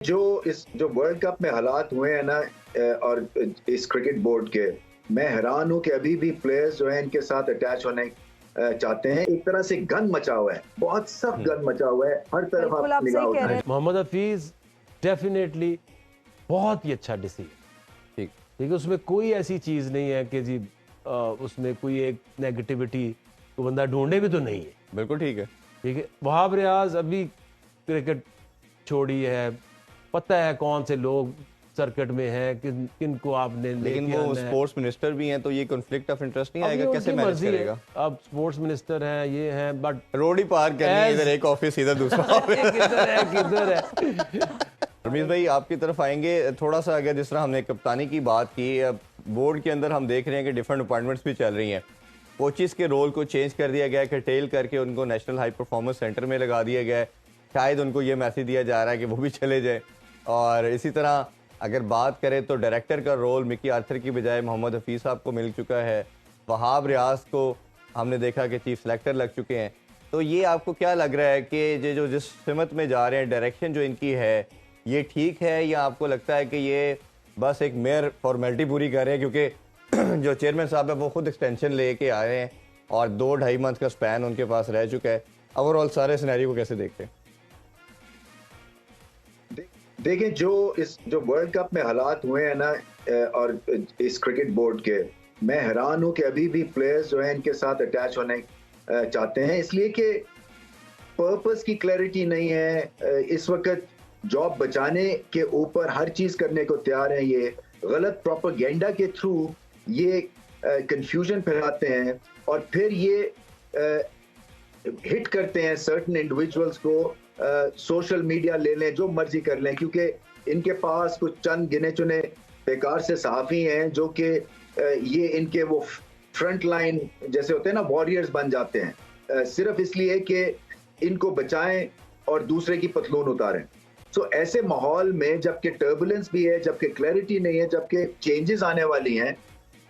जो world cup में हालात हुए हैं ना, और इस क्रिकेट बोर्ड के, मैं हैरान हूं कि अभी भी प्लेयर्स जो हैं इनके साथ अटैच होने चाहते हैं। एक तरह से गन मचा हुआ है, बहुत सख्त गन मचा हुआ है, हर तरफ बिल्कुल आप आप निगाह सही कह रहे उठाएं। हैं। मोहम्मद हफीज डेफिनेटली बहुत ही अच्छा डिसीजन। ठीक। ठीक है, उसमें कोई ऐसी चीज नहीं है कि जी उसमें कोई एक नेगेटिविटी को बंदा ढूंढे भी तो नहीं है। बिल्कुल ठीक है। ठीक है, वहाब रियाज अभी क्रिकेट छोड़ी है, पता है कौन से लोग सर्किट में हैं, किन को आपने लेकिन लेके वो आना है। स्पोर्ट्स मिनिस्टर भी हैं, तो ये कॉन्फ्लिक्ट ऑफ इंटरेस्ट नहीं अब आएगा? ये कैसे उनकी मैनेज मर्जी है। करेगा? अब स्पोर्ट्स मिनिस्टर हैं, ये हैं, बट रोड ही पार करनी है, इधर एक ऑफिस इधर दूसरा ऑफिस। किधर है रमीज भाई आपकी तरफ आएंगे थोड़ा सा। अगर जिस तरह हमने कप्तानी की बात की, अब बोर्ड के अंदर हम देख रहे हैं कि डिफरेंट अपॉइंटमेंट्स भी चल रही हैं। कोचेस के रोल को चेंज कर दिया गया है, कर्टेल करके उनको नेशनल हाई परफॉर्मेंस सेंटर में लगा दिया गया है। शायद उनको ये मैसेज दिया जा रहा है कि वो भी चले जाए। और इसी तरह अगर बात करें तो डायरेक्टर का रोल मिकी आर्थर की बजाय मोहम्मद हफीज साहब को मिल चुका है। वहाब रियाज को हमने देखा कि चीफ सेलेक्टर लग चुके हैं। तो ये आपको क्या लग रहा है कि ये जो जिस सिमत में जा रहे हैं, डायरेक्शन जो इनकी है, ये ठीक है, या आपको लगता है कि ये बस एक मेयर फॉर्मेलिटी पूरी कर रहे हैं? क्योंकि जो चेयरमैन साहब है वो खुद एक्सटेंशन लेके आए हैं और 2-2.5 मंथ का स्पैन उनके पास रह चुका है। ओवरऑल सारे सिनेरियो को कैसे देखते हैं? देखिए, जो वर्ल्ड कप में हालात हुए हैं ना, और इस क्रिकेट बोर्ड के, मैं हैरान हूं कि अभी भी प्लेयर्स जो हैं इनके साथ अटैच होने चाहते हैं, इसलिए कि पर्पस की क्लैरिटी नहीं है। इस वक्त जॉब बचाने के ऊपर हर चीज करने को तैयार हैं। ये गलत प्रोपेगेंडा के थ्रू ये कंफ्यूजन फैलाते हैं और फिर ये हिट करते हैं सर्टन इंडिविजुअल्स को। सोशल मीडिया ले लें, जो मर्जी कर लें, क्योंकि इनके पास कुछ चंद गिने चुने बेकार से सहाफ़ी हैं जो कि ये इनके वो फ्रंट लाइन जैसे होते हैं ना, वॉरियर्स बन जाते हैं, सिर्फ इसलिए कि इनको बचाएं और दूसरे की पतलून उतारें। सो ऐसे माहौल में जबकि टर्बुलेंस भी है, जबकि क्लैरिटी नहीं है, जबकि चेंजेस आने वाली हैं,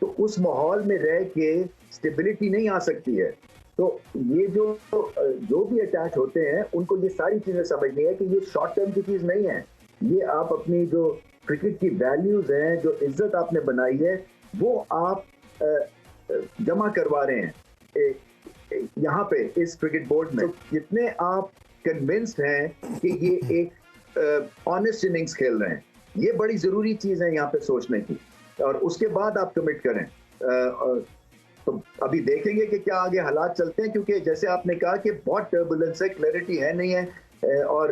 तो उस माहौल में रह के स्टेबिलिटी नहीं आ सकती है। तो ये जो भी अटैच होते हैं उनको ये सारी चीजें समझनी है कि ये शॉर्ट टर्म की चीज नहीं है। ये आप अपनी जो क्रिकेट की वैल्यूज हैं, जो इज्जत आपने बनाई है, वो आप जमा करवा रहे हैं यहाँ पे इस क्रिकेट बोर्ड में। तो जितने आप कन्विंस्ड हैं कि ये एक ऑनेस्ट इनिंग्स खेल रहे हैं, ये बड़ी जरूरी चीज है यहाँ पे सोचने की, और उसके बाद आप कमिट करें। तो अभी देखेंगे कि क्या आगे हालात चलते हैं, क्योंकि जैसे आपने कहा कि बहुत टर्बुलेंस है, क्लैरिटी है नहीं है, और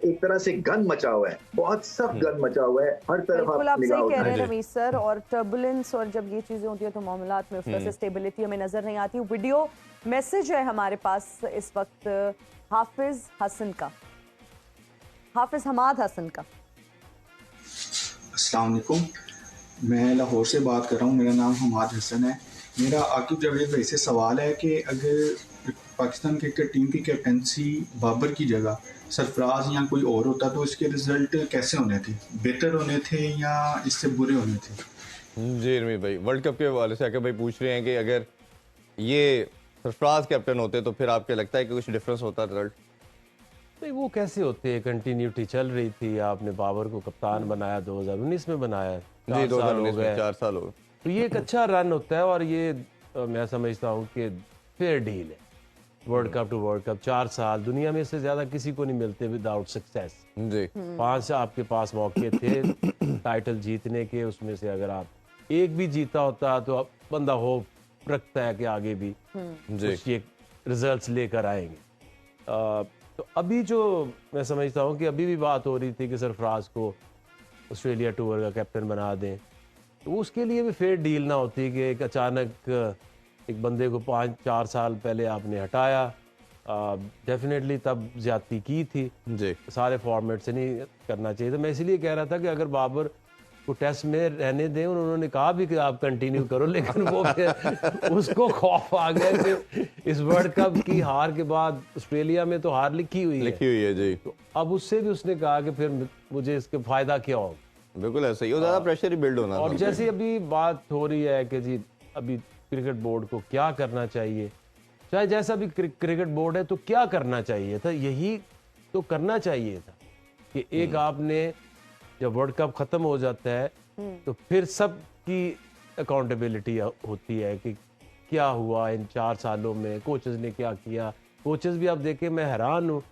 एक तरह से गन मचा हुआ है, बहुत सख्त गन मचा हुआ है, हर तरफ बिल्कुल आप निगाह सही कह रहे उठाएं। हैं रमीज सर। और टर्बुलेंस और जब ये चीजें होती है तो मामलात में उस तरह से स्टेबिलिटी हमें नजर नहीं आती। वीडियो मैसेज है हमारे पास इस वक्त हाफिज हसन का, हाफिज हमाद हसन का। अस्सलाम वालेकुम, मैं लाहौर से बात कर रहा हूँ। मेरा नाम हमाद हसन है। मेरा आकिब जावेद भाई से सवाल है कि अगर पाकिस्तान क्रिकेट टीम की कैप्टनसी बाबर की जगह सरफराज या कोई और होता तो इसके रिजल्ट कैसे होने थे? बेहतर होने थे या इससे बुरे होने थे? जी रमीज भाई, वर्ल्ड कप के हवाले से आकिब भाई पूछ रहे हैं कि अगर ये सरफराज कैप्टन होते तो फिर आपको लगता है कि कुछ डिफरेंस होता रिजल्ट? नहीं, वो कैसे होते हैं, कंटिन्यूटी चल रही थी। आपने बाबर को कप्तान बनाया, 2019 में बनाया, जी 4 साल 2019 हो में गए। 4 साल हो गए। तो ये एक अच्छा रन होता है और ये मैं समझता हूँ कि फेयर डील है। World cup to world cup 4 साल दुनिया में इससे ज्यादा किसी को नहीं मिलते विदाउट सक्सेस। जी 5 आपके पास मौके थे टाइटल जीतने के, उसमें से अगर आप एक भी जीता होता तो अब बंदा होप रखता है कि आगे भी जी कुछ ये रिजल्ट्स लेकर आएंगे। तो अभी जो मैं समझता हूँ कि अभी भी बात हो रही थी कि सरफराज को ऑस्ट्रेलिया टूर का कैप्टन बना दें, तो उसके लिए भी फेयर डील ना होती कि एक अचानक एक बंदे को 5-4 साल पहले आपने हटाया। डेफिनेटली तब ज्यादती की थी, जी सारे फॉर्मेट से नहीं करना चाहिए था। मैं इसलिए कह रहा था कि अगर बाबर को टेस्ट में रहने दें, उन्होंने कहा भी कि आप कंटिन्यू करो, लेकिन वो फिर उसको खौफ आ गया कि इस वर्ल्ड कप की हार के बाद ऑस्ट्रेलिया में तो हार लिखी हुई है जी। तो अब उससे भी उसने कहा कि फिर मुझे इसके फायदा क्या होगा। बिल्कुल ऐसा ही, ज्यादा प्रेशर ही बिल्ड होना और था। जैसे अभी बात हो रही है कि जी अभी क्रिकेट बोर्ड को क्या करना चाहिए, चाहे जैसा भी क्रिकेट बोर्ड है तो क्या करना चाहिए था, यही तो करना चाहिए था। कि एक आपने जब वर्ल्ड कप खत्म हो जाता है तो फिर सबकी अकाउंटेबिलिटी होती है कि क्या हुआ इन 4 सालों में, कोचेस ने क्या किया। कोचेस भी आप देखें, मैं हैरान हूँ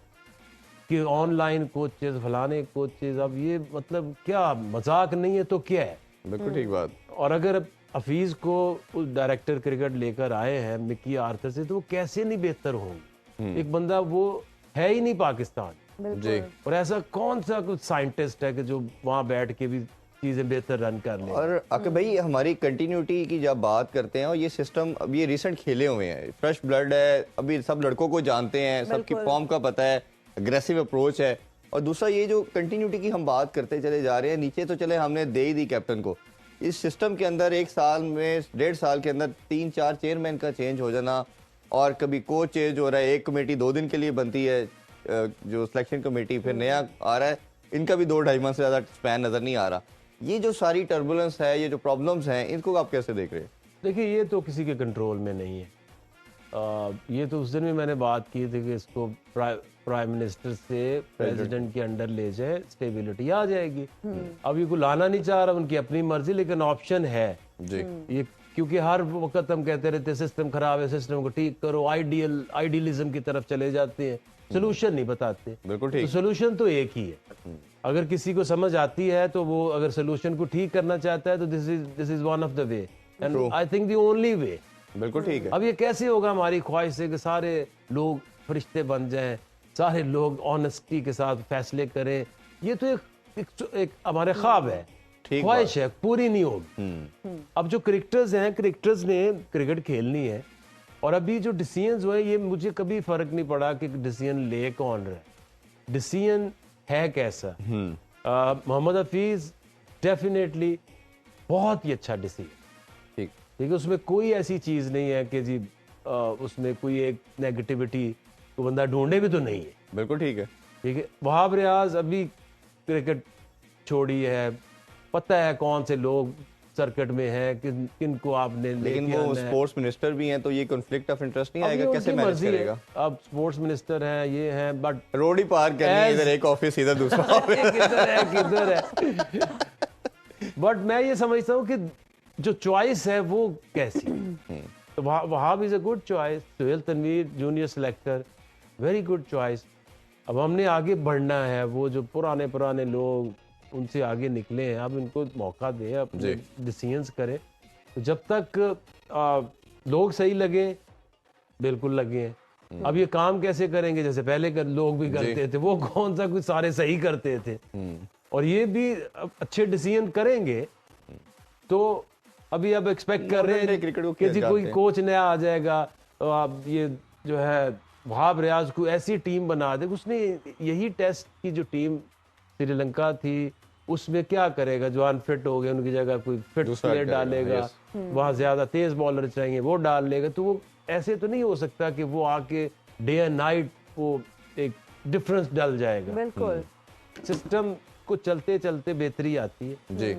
कि ऑनलाइन कोचेस, फलाने कोचेस, अब ये मतलब क्या मजाक नहीं है तो क्या है। बिल्कुल ठीक बात। और अगर हफीज को डायरेक्टर क्रिकेट लेकर आए हैं मिकी आर्थर से, तो वो कैसे नहीं बेहतर होंगे। एक बंदा वो है ही नहीं पाकिस्तान जी। और ऐसा कौन सा कुछ साइंटिस्ट है कि जो वहां बैठ के भी चीजें बेहतर रन कर ले। और आके भाई हमारी कंटिन्यूटी की जब बात करते हैं, और ये सिस्टम अब ये रिसेंट खेले हुए हैं, फ्रेश ब्लड है, अभी सब लड़कों को जानते हैं, सबकी फॉर्म का पता है, अग्रेसिव अप्रोच है। और दूसरा ये जो कंटिन्यूटी की हम बात करते चले जा रहे हैं, नीचे तो चले हमने दे ही दी कैप्टन को, इस सिस्टम के अंदर 1 साल में 1.5 साल के अंदर 3-4 चेयरमैन का चेंज हो जाना, और कभी कोच चेंज हो रहा है, एक कमेटी 2 दिन के लिए बनती है जो सिलेक्शन कमेटी, फिर नया आ रहा है, इनका भी 2-2.5 मंथ से ज़्यादा स्पैन नज़र नहीं आ रहा। ये जो सारी टर्बुलेंस है, ये जो प्रॉब्लम्स हैं, इनको आप कैसे देख रहे हैं? देखिए ये तो किसी के कंट्रोल में नहीं है। ये तो उस दिन भी मैंने बात की थी कि इसको प्राइम मिनिस्टर से प्रेसिडेंट के अंडर ले जाए, स्टेबिलिटी आ जाएगी। अब ये को लाना नहीं चाह रहा, उनकी अपनी मर्जी, लेकिन ऑप्शन है जी। ये क्योंकि हर वक्त हम कहते रहते सिस्टम खराब है, सिस्टम को ठीक करो, आइडियलिज्म की तरफ चले जाते हैं, सोल्यूशन नहीं बताते। बिल्कुल ठीक। तो सोल्यूशन तो एक ही है। अगर किसी को समझ आती है तो वो अगर सोल्यूशन को ठीक करना चाहता है तो this is one of the way, and I think the only way. बिल्कुल ठीक है। अब ये कैसे होगा? हमारी ख्वाहिश है कि सारे लोग फरिश्ते बन जाएं, सारे लोग ऑनेस्टी के साथ फैसले करें। ये तो एक हमारे ख्वाब है, ख्वाहिश है, पूरी नहीं होगी। अब जो क्रिकेटर्स हैं, क्रिकेटर्स ने क्रिकेट खेलनी है, और अभी जो डिसीजंस हुए, ये मुझे कभी फर्क नहीं पड़ा कि डिसीजन ले कौन रहा है, डिसीजन है कैसा। मोहम्मद हफीज डेफिनेटली बहुत ही अच्छा डिसीजन, ठीक है, उसमें कोई ऐसी चीज नहीं है कि जी उसमें कोई एक नेगेटिविटी को बंदा ढूंढे भी तो नहीं है। बिल्कुल ठीक है। ठीक है, वहाब रियाज अभी क्रिकेट छोड़ी है, पता है कौन से लोग सर्किट में हैं, किन को आपने, लेकिन वो स्पोर्ट्स मिनिस्टर भी हैं, तो ये कॉन्फ्लिक्ट ऑफ इंटरेस्ट नहीं आएगा? कैसे मैनेज करेगा? अब स्पोर्ट्स मिनिस्टर हैं, ये हैं, बट रोड ही पार करनी है, इधर एक ऑफिस इधर दूसरा किधर है। बट मैं ये समझता हूँ कि जो चॉइस है वो कैसी, तो Wahab is a good choice. Sohail Tanvir junior selector, very good choice. अब हमने आगे बढ़ना है, वो जो पुराने लोग उनसे आगे निकले हैं, अब इनको मौका दें, अपने डिसीजंस करें। तो जब तक लोग सही लगे, बिल्कुल लगे हैं। अब ये काम कैसे करेंगे? जैसे पहले लोग भी करते थे, वो कौन सा कुछ सारे सही करते थे, और ये भी अच्छे डिसीजन करेंगे। तो अभी अब एक्सपेक्ट कर रहे हैं कि जी कोई कोच नया आ जाएगा, तो आप ये जो है वहाब रियाज को ऐसी टीम बना दे। उसने यही टेस्ट की जो टीम श्रीलंका थी, उसमें क्या करेगा? जो अनफिट हो गए उनकी जगह कोई फिट प्लेयर डालेगा, वहां ज्यादा तेज बॉलर चाहिए वो डाल लेगा। तो वो ऐसे तो नहीं हो सकता कि वो आके डे एंड नाइट वो एक डिफरेंस डाल जाएगा। बिल्कुल सिस्टम को चलते चलते बेहतरी आती है जी।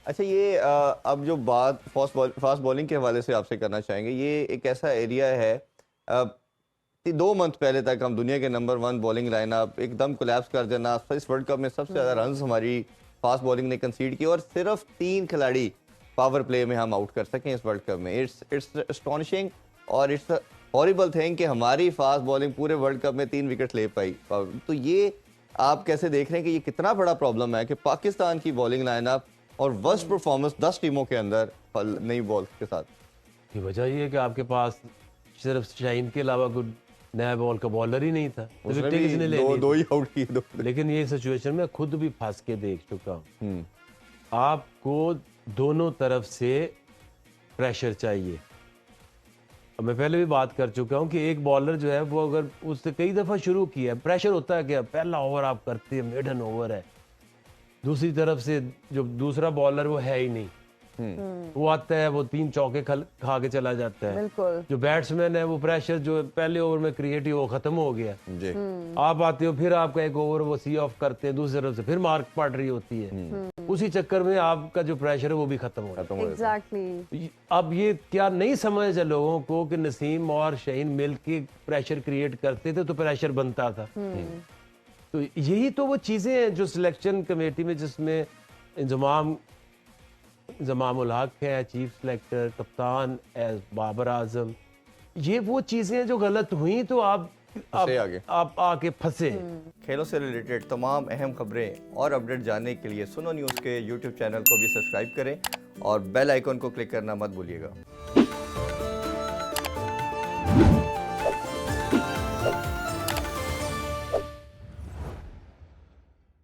अच्छा, ये अब जो बात फास्ट बॉलिंग के हवाले से आपसे करना चाहेंगे, ये एक ऐसा एरिया है, 2 मंथ पहले तक हम दुनिया के नंबर 1 बॉलिंग लाइनअप एकदम कोलैप्स कर देना, इस वर्ल्ड कप में सबसे ज्यादा रन्स हमारी फास्ट बॉलिंग ने कंसीड किए, और सिर्फ 3 खिलाड़ी पावर प्ले में हम आउट कर सकें इस वर्ल्ड कप में। इट्स एस्टोनिशिंग और इट्स हॉरिबल थिंग कि हमारी फास्ट बॉलिंग पूरे वर्ल्ड कप में 3 विकेट ले पाई। तो ये आप कैसे देख रहे हैं कि ये कितना बड़ा प्रॉब्लम है कि पाकिस्तान की बॉलिंग लाइनअप और वर्स्ट परफॉर्मेंस 10 टीमों के अंदर नई बॉल के साथ? की वजह ये है कि आपके पास सिर्फ शाहीन के अलावा कोई नया बॉल का बॉलर ही नहीं था, तो विकेट किसने ले ली? दो ही आउट किए, 2। लेकिन ये सिचुएशन में खुद भी फंस के देख चुका हूँ। आपको दोनों तरफ से प्रेशर चाहिए। अब मैं पहले भी बात कर चुका हूँ कि एक बॉलर जो है वो अगर उससे कई दफा शुरू किया, प्रेशर होता है क्या, पहला ओवर आप करते हैं, मेडन ओवर है, दूसरी तरफ से जो दूसरा बॉलर वो है ही नहीं, वो आता है, वो 3 चौके खा के चला जाता है। बिल्कुल। जो बैट्समैन है वो प्रेशर जो पहले ओवर में क्रिएट हुआ वो खत्म हो गया जी। आप आते हो, फिर आपका एक ओवर वो सी ऑफ करते हैं, दूसरी तरफ से फिर मार्क पड़ रही होती है, उसी चक्कर में आपका जो प्रेशर है वो भी खत्म हो जाता है। एग्जैक्टली। अब ये क्या नहीं समझ है लोगों को कि नसीम और शाहीन मिल के प्रेशर क्रिएट करते थे तो प्रेशर बनता था। तो यही तो वो चीज़ें हैं जो सिलेक्शन कमेटी में, जिसमें इंजमामुल हक है चीफ सेलेक्टर, कप्तान एज बाबर आजम, ये वो चीज़ें हैं जो गलत हुई तो आप आके फंसे। खेलों से रिलेटेड तमाम अहम खबरें और अपडेट जानने के लिए सुनो न्यूज़ के यूट्यूब चैनल को भी सब्सक्राइब करें और बेल आइकन को क्लिक करना मत भूलिएगा।